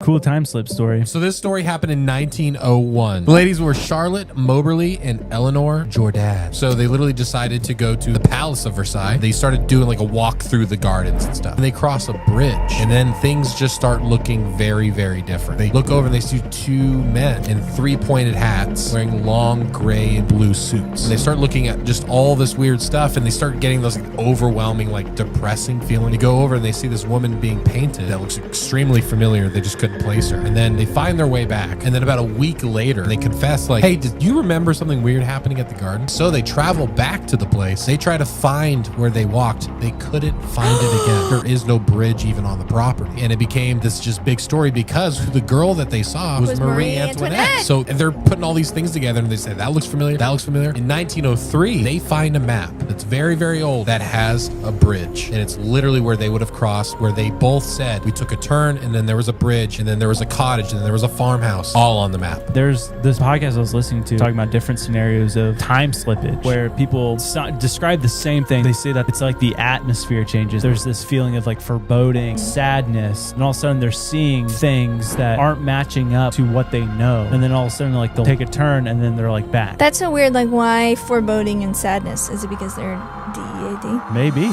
Cool time slip story. So this story happened in 1901. The ladies were Charlotte Moberly and Eleanor Jordan. So they literally decided to go to the Palace of Versailles. They started doing like a walk through the gardens and stuff. And they cross a bridge. And then things just start looking very, very different. They look over and they see two men in three-pointed hats wearing long gray and blue suits. And they start looking at just all this weird stuff, and they start getting those like overwhelming, like depressing feeling. They go over and they see this woman being painted that looks extremely familiar. They just couldn't place her. And then they find their way back. And then about a week later, they confess like, hey, did you remember something weird happening at the garden? So they travel back to the place. They try to find where they walked. They couldn't find it again. There is no bridge even on the property. And it became this just big story because the girl that they saw was Marie Antoinette. So they're putting all these things together and they say, that looks familiar. That looks familiar. In 1903, they find a map that's very, very old that has a bridge. And it's literally where they would have crossed, where they both said, we took a turn and then there was a bridge and then there was a cottage and then there was a farmhouse, all on the map. There's this podcast I was listening to talking about different scenarios of time slippage where people describe the same thing. They say that it's like the atmosphere changes. There's this feeling of like foreboding, sadness, and all of a sudden they're seeing things that aren't matching up to what they know. And then all of a sudden like they'll take a turn and then they're like back. That's so weird. Like, why foreboding and sadness? Is it because they're DEAD? Maybe.